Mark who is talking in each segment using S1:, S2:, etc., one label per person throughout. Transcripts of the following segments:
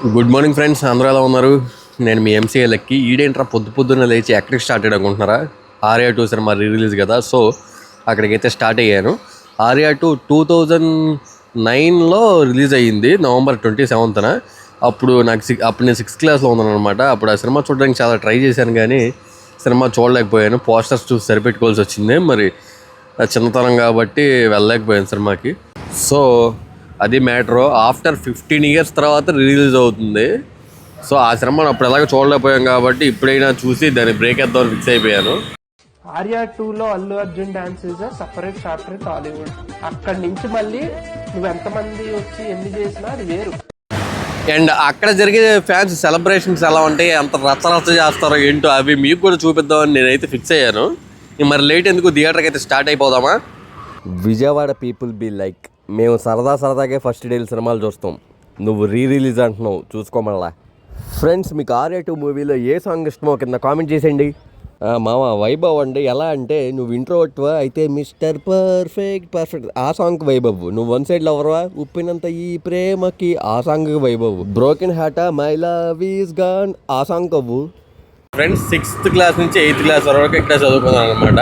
S1: Good morning friends, అందరూ ఎలా ఉన్నారు? నేను మీ ఎంసీఏ లక్కి. ఈడేంట్రా పొద్దున్న లేచి ఎక్కడికి స్టార్ట్ అయ్యాడు అనుకుంటున్నారా? ఆర్యా 2 సినిమా రిలీజ్ కదా, సో అక్కడికైతే స్టార్ట్ అయ్యాను. ఆర్యా 2 2009లో రిలీజ్ అయ్యింది, November 27న. అప్పుడు నేను 6th క్లాస్లో ఉన్నాను అనమాట. అప్పుడు ఆ సినిమా చూడడానికి చాలా ట్రై చేశాను, కానీ సినిమా చూడలేకపోయాను. పోస్టర్స్ చూసి సరిపెట్టుకోవాల్సి వచ్చింది. మరి చిన్నతనం కాబట్టి వెళ్ళలేకపోయాను సినిమాకి. సో అది మ్యాటరు. ఆఫ్టర్ 15 years తర్వాత రిలీజ్ అవుతుంది. సో ఆ సినిమాను అప్పుడు ఎలాగో చూడలేకపోయాం కాబట్టి ఇప్పుడైనా చూసి దాన్ని బ్రేక్ వేద్దామని ఫిక్స్ అయిపోయాను.
S2: ఆర్యా 2లో Allu Arjun dance is separate chapter Tollywood. అక్కడి నుంచి మళ్ళీ నువ్వు ఎంతమంది వచ్చి ఎన్ని చేసినా అది వేరు.
S1: అండ్ అక్కడ జరిగే ఫ్యాన్స్ సెలబ్రేషన్స్ ఎలా ఉంటాయి, ఎంత రచ్చ చేస్తారో ఏంటో అవి మీకు కూడా చూపిద్దామని నేనైతే ఫిక్స్ అయ్యాను. మరి లేట్ ఎందుకు, థియేటర్కి అయితే స్టార్ట్ అయిపోదామా? విజయవాడ పీపుల్ బీ లైక్, మేము సరదాగే ఫస్ట్ డే సినిమాలు చూస్తాం, నువ్వు రిలీజ్ అంటున్నావు, చూసుకోమల్లా. ఫ్రెండ్స్, మీకు ఆర్యా 2 మూవీలో ఏ సాంగ్ ఇష్టమో కింద కామెంట్ చేసేయండి. మామ వైభవ్ అండి, ఎలా అంటే నువ్వు ఇంట్రోవర్ట్వా అయితే మిస్టర్ పర్ఫెక్ట్ ఆ సాంగ్కి వైభవ్, నువ్వు వన్ సైడ్ లవర్వా ఉప్పినంత ఈ ప్రేమకి ఆ సాంగ్కి Vaibhav, broken heart my love is gone ఆ సాంగ్ అవ్వు. ఫ్రెండ్స్, 6th క్లాస్ నుంచి 8th క్లాస్ వరకు ఇక్కడ చదువుకున్నాను అనమాట.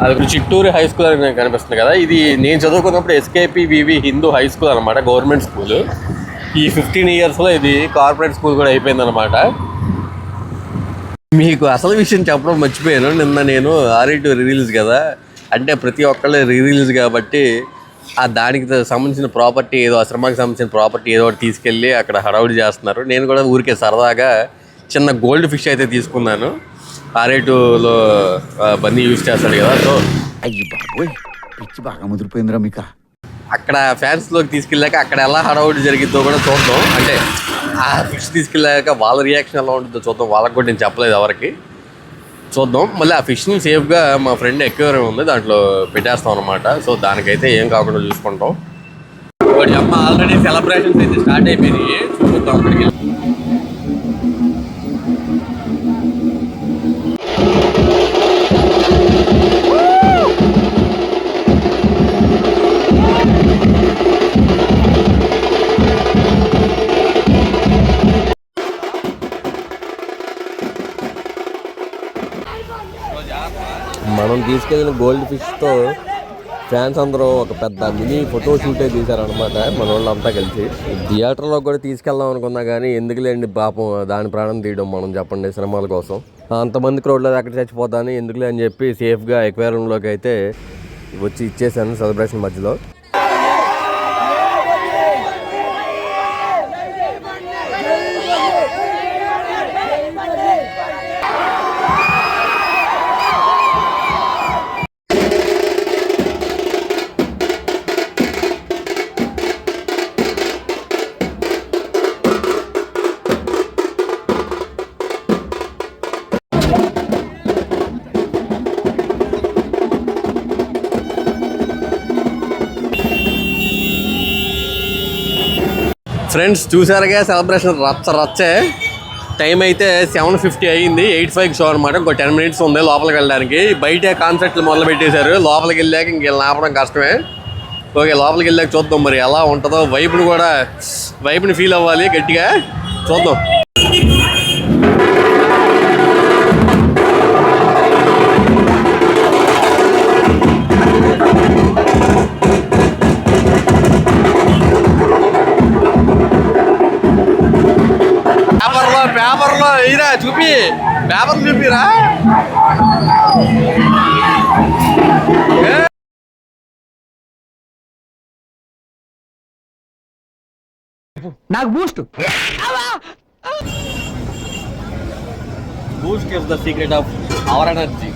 S1: అది చిట్టూరు హై స్కూల్ అని కనిపిస్తుంది కదా, ఇది నేను చదువుకున్నప్పుడు SKPVV హిందూ హై స్కూల్ అనమాట, గవర్నమెంట్ స్కూల్. ఈ 15 yearsలో ఇది కార్పొరేట్ స్కూల్ కూడా అయిపోయింది అనమాట. మీకు అసలు విషయం చెప్పడం మర్చిపోయాను. నిన్న నేను ఆర్యా 2 రిలీజ్ కదా, అంటే ప్రతి ఒక్కళ్ళు రిలీజ్ కాబట్టి ఆ దానికి సంబంధించిన ప్రాపర్టీ ఏదో, ఆ సినిమాకి సంబంధించిన ప్రాపర్టీ ఏదో ఒకటి తీసుకెళ్ళి అక్కడ హడావుడి చేస్తున్నారు. నేను కూడా ఊరికే సరదాగా చిన్న గోల్డ్ ఫిష్ అయితే తీసుకున్నాను. ఆర్యా 2లో బన్నీ యూజ్ చేస్తాడు కదా, సో
S3: అయ్యి బాబోయ్ పిచ్చి బాగా ముదిరిపోయిందిరా మీకు.
S1: అక్కడ ఫ్యాన్స్లోకి తీసుకెళ్ళాక అక్కడ ఎలా హడావుడి జరిగిద్దో కూడా చూద్దాం. అంటే ఆ ఫిష్ తీసుకెళ్ళాక వాళ్ళ రియాక్షన్ ఎలా ఉంటుందో చూద్దాం. వాళ్ళకి కూడా నేను చెప్పలేదు ఎవరికి, చూద్దాం. మళ్ళీ ఆ ఫిష్ని సేఫ్గా మా ఫ్రెండ్ ఎక్వేరియం ఉంది, దాంట్లో పెట్టేస్తాం అనమాట. సో దానికైతే ఏం కాకుండా చూసుకుంటాం. ఒకటి అమ్మ ఆల్రెడీ సెలబ్రేషన్స్ అయితే స్టార్ట్ అయిపోయినాయి, చూద్దాం అక్కడికి. మనం తీసుకెళ్ళిన గోల్డ్ ఫిష్తో ఫ్యాన్స్ అందరూ ఒక పెద్ద మినీ ఫోటో షూటే తీశారనమాట, మన వాళ్ళంతా కలిసి. థియేటర్లో కూడా తీసుకెళ్దాం అనుకున్నా కానీ ఎందుకులేండి పాపం దాని ప్రాణం తీయడం మనం, చెప్పండి, సినిమాల కోసం. అంతమంది క్రౌడ్లో అక్కడ చచ్చిపోతాను ఎందుకులే అని చెప్పి సేఫ్గా ఎక్వేరియంలోకి అయితే వచ్చి ఇచ్చేసాను సెలబ్రేషన్ మధ్యలో. ఫ్రెండ్స్, చూసారుగా సెలబ్రేషన్ రచ్చే. టైం అయితే 7:50 అయ్యింది. 8:05 షో అనమాట. ఇంకో 10 minutes ఉంది లోపలికి వెళ్ళడానికి. బయట కాన్సర్ట్లు మొదలు పెట్టేశారు, లోపలికి వెళ్ళాక ఇంకెళ్ళి ఆపడం కష్టమే. ఓకే, లోపలికి వెళ్ళాక చూద్దాం మరి ఎలా ఉంటుందో. వైపుని ఫీల్ అవ్వాలి గట్టిగా, చూద్దాం. పేపర్లో ఇరా పేపర్ చూపిరా.
S2: నాకు Boost
S1: is the secret of our energy.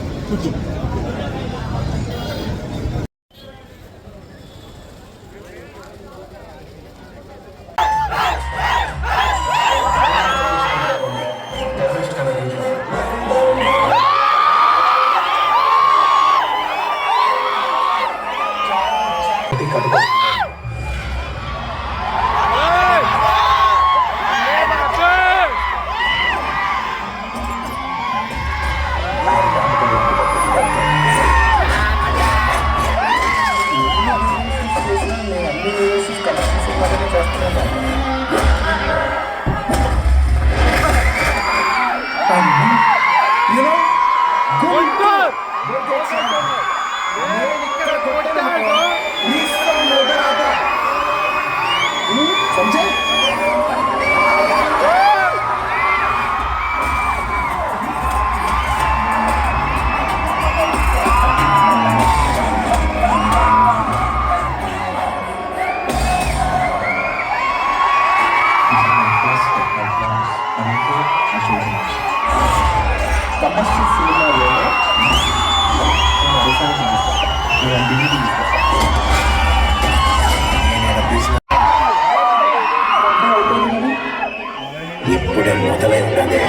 S2: తపస్సు సినిమాలో
S3: ఇప్పుడే మొదలై ఉన్నదే.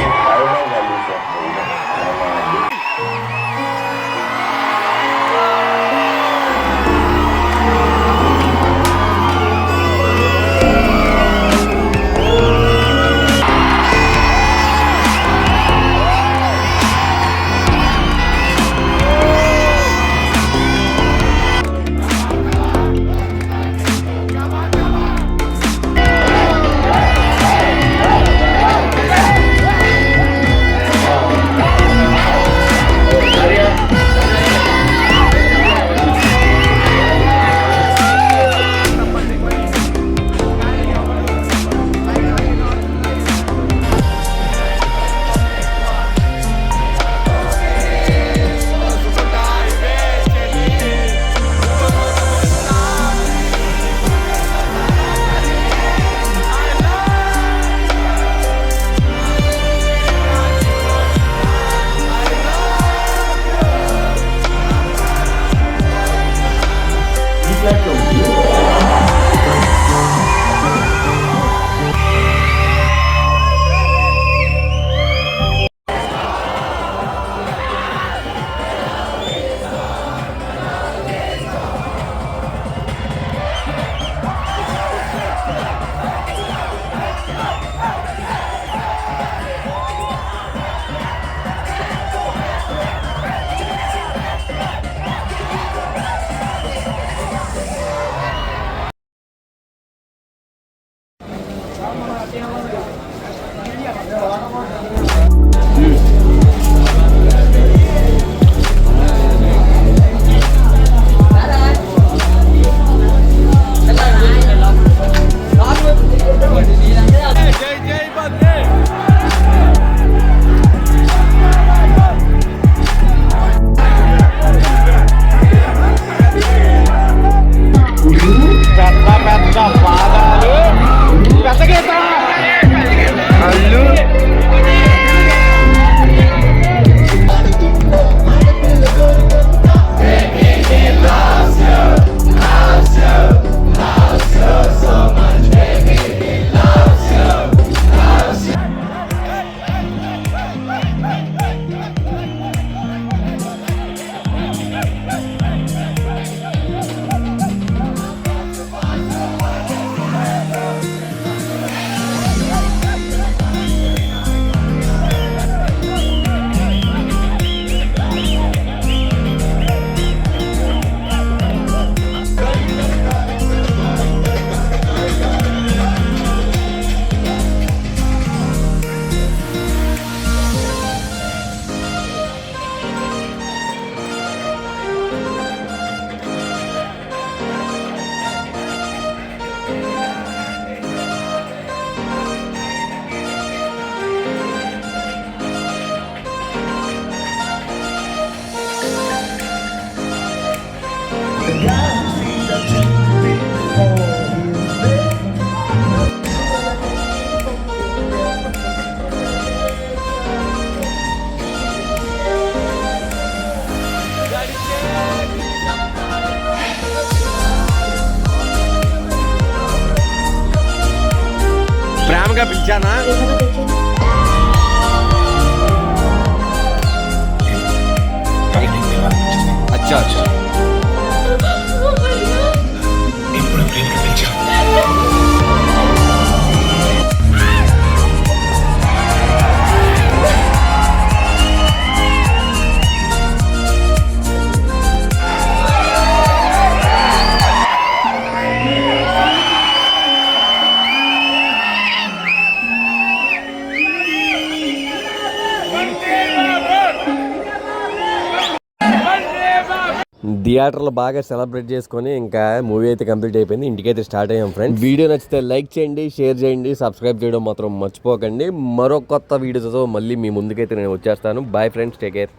S1: ప్రేమగా పిలిచానా? అచ్చా అచ్చా. థియేటర్లో బాగా సెలబ్రేట్ చేసుకొని ఇంకా మూవీ అయితే కంప్లీట్ అయిపోయింది. ఇంటికైతే స్టార్ట్ అయ్యాం ఫ్రెండ్స్. వీడియో నచ్చితే లైక్ చేయండి, షేర్ చేయండి, సబ్స్క్రైబ్ చేయడం మాత్రం మర్చిపోకండి. మరో కొత్త వీడియోతో మళ్ళీ మీ ముందుకైతే నేను వచ్చేస్తాను. Bye friends, take care.